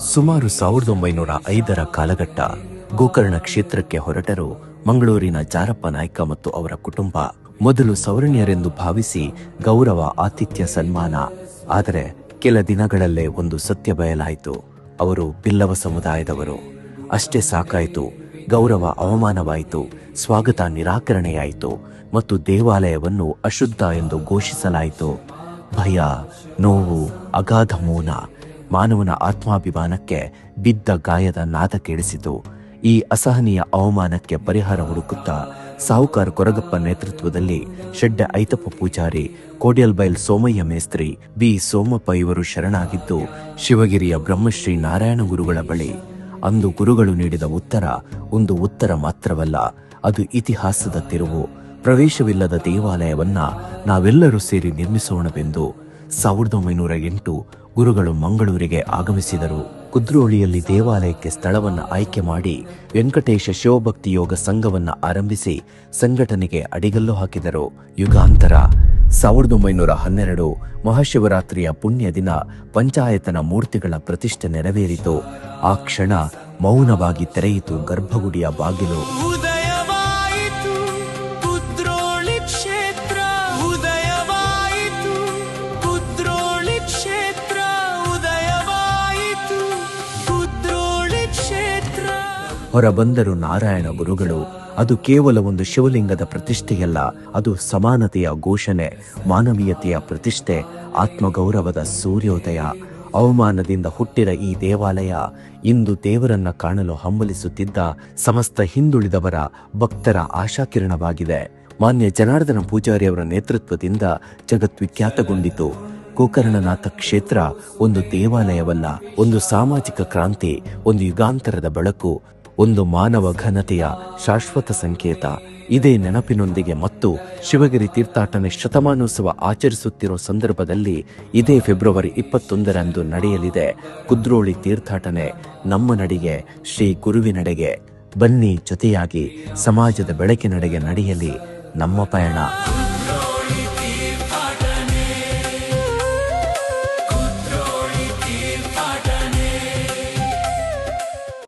ಸುಮಾರು 1905ರ ಕಾಲಘಟ್ಟ. ಗೋಕರ್ಣ ಕ್ಷೇತ್ರಕ್ಕೆ ಹೊರಟರು ಮಂಗಳೂರಿನ ಜಾರಪ್ಪ ನಾಯ್ಕ ಮತ್ತು ಅವರ ಕುಟುಂಬ. ಮೊದಲು ಸೌರಣ್ಯರೆಂದು ಭಾವಿಸಿ ಗೌರವ, ಆತಿಥ್ಯ, ಸನ್ಮಾನ. ಆದರೆ ಕೆಲ ದಿನಗಳಲ್ಲೇ ಒಂದು ಸತ್ಯ ಬಯಲಾಯಿತು. ಅವರು ಬಿಲ್ಲವ ಸಮುದಾಯದವರು. ಅಷ್ಟೇ ಸಾಕಾಯಿತು. ಗೌರವ ಅವಮಾನವಾಯಿತು, ಸ್ವಾಗತ ನಿರಾಕರಣೆಯಾಯಿತು ಮತ್ತು ದೇವಾಲಯವನ್ನು ಅಶುದ್ಧ ಎಂದು ಘೋಷಿಸಲಾಯಿತು. ಭಯ, ನೋವು, ಅಗಾಧ ಮೌನ ಮಾನವನ ಆತ್ಮಾಭಿಮಾನಕ್ಕೆ ಬಿದ್ದ ಗಾಯದ ನಾದ ಕೇಳಿಸಿತು. ಈ ಅಸಹನೀಯ ಅವಮಾನಕ್ಕೆ ಪರಿಹಾರ ಹುಡುಕುತ್ತಾ ಸಾಹುಕಾರ ಕೊರಗಪ್ಪ ನೇತೃತ್ವದಲ್ಲಿ ಶೆಡ್ಡೆ ಐತಪ್ಪ ಪೂಜಾರಿ, ಕೋಡಿಯಲ್ಬೈಲ್ ಸೋಮಯ್ಯ ಮೇಸ್ತ್ರಿ, ಬಿ ಸೋಮಪ್ಪ ಇವರು ಶರಣಾಗಿದ್ದು ಶಿವಗಿರಿಯ ಬ್ರಹ್ಮಶ್ರೀ ನಾರಾಯಣ ಗುರುಗಳ ಬಳಿ. ಅಂದು ಗುರುಗಳು ನೀಡಿದ ಉತ್ತರ ಒಂದು ಉತ್ತರ ಮಾತ್ರವಲ್ಲ, ಅದು ಇತಿಹಾಸದ ತಿರುವು. ಪ್ರವೇಶವಿಲ್ಲದ ದೇವಾಲಯವನ್ನ ನಾವೆಲ್ಲರೂ ಸೇರಿ ನಿರ್ಮಿಸೋಣವೆಂದು 1908 ಗುರುಗಳು ಮಂಗಳೂರಿಗೆ ಆಗಮಿಸಿದರು. ಕುದ್ರೋಳಿಯಲ್ಲಿ ದೇವಾಲಯಕ್ಕೆ ಸ್ಥಳವನ್ನು ಆಯ್ಕೆ ಮಾಡಿ ವೆಂಕಟೇಶ ಶಿವಭಕ್ತಿ ಯೋಗ ಸಂಘವನ್ನ ಆರಂಭಿಸಿ ಸಂಘಟನೆಗೆ ಅಡಿಗಲ್ಲು ಹಾಕಿದರು. ಯುಗಾಂತರ 1912 ಮಹಾಶಿವರಾತ್ರಿಯ ಪುಣ್ಯ ದಿನ ಪಂಚಾಯತನ ಮೂರ್ತಿಗಳ ಪ್ರತಿಷ್ಠೆ ನೆರವೇರಿತು. ಆ ಕ್ಷಣ ಮೌನವಾಗಿ ತೆರೆಯಿತು ಗರ್ಭಗುಡಿಯ ಬಾಗಿಲು. ಹೊರಬಂದರು ನಾರಾಯಣ ಗುರುಗಳು. ಅದು ಕೇವಲ ಒಂದು ಶಿವಲಿಂಗದ ಪ್ರತಿಷ್ಠೆಯಲ್ಲ, ಅದು ಸಮಾನತೆಯ ಘೋಷಣೆ, ಮಾನವೀಯತೆಯ ಪ್ರತಿಷ್ಠೆ, ಆತ್ಮಗೌರವದ ಸೂರ್ಯೋದಯ. ಅವಮಾನದಿಂದ ಹುಟ್ಟಿದ ಈ ದೇವಾಲಯ ಇಂದು ದೇವರನ್ನ ಕಾಣಲು ಹಂಬಲಿಸುತ್ತಿದ್ದ ಸಮಸ್ತ ಹಿಂದುಳಿದವರ ಭಕ್ತರ ಆಶಾಕಿರಣವಾಗಿದೆ. ಮಾನ್ಯ ಜನಾರ್ದನ ಪೂಜಾರಿಯವರ ನೇತೃತ್ವದಿಂದ ಜಗದ್ವಿಖ್ಯಾತಗೊಂಡಿತು. ಗೋಕರ್ಣನಾಥ ಕ್ಷೇತ್ರ ಒಂದು ದೇವಾಲಯವಲ್ಲ, ಒಂದು ಸಾಮಾಜಿಕ ಕ್ರಾಂತಿ, ಒಂದು ಯುಗಾಂತರದ ಬೆಳಕು, ಒಂದು ಮಾನವ ಘನತೆಯ ಶಾಶ್ವತ ಸಂಕೇತ. ಇದೇ ನೆನಪಿನೊಂದಿಗೆ ಮತ್ತು ಶಿವಗಿರಿ ತೀರ್ಥಾಟನೆ ಶತಮಾನೋತ್ಸವ ಆಚರಿಸುತ್ತಿರುವ ಸಂದರ್ಭದಲ್ಲಿ ಇದೇ ಫೆಬ್ರವರಿ 21ರಂದು ನಡೆಯಲಿದೆ ಕುದ್ರೋಳಿ ತೀರ್ಥಾಟನೆ. ನಮ್ಮ ನಡಿಗೆ, ಶ್ರೀ ಗುರುವಿನಡೆಗೆ. ಬನ್ನಿ, ಜೊತೆಯಾಗಿ ಸಮಾಜದ ಬೆಳಕಿನಡೆಗೆ ನಡೆಯಲಿ ನಮ್ಮ ಪಯಣ.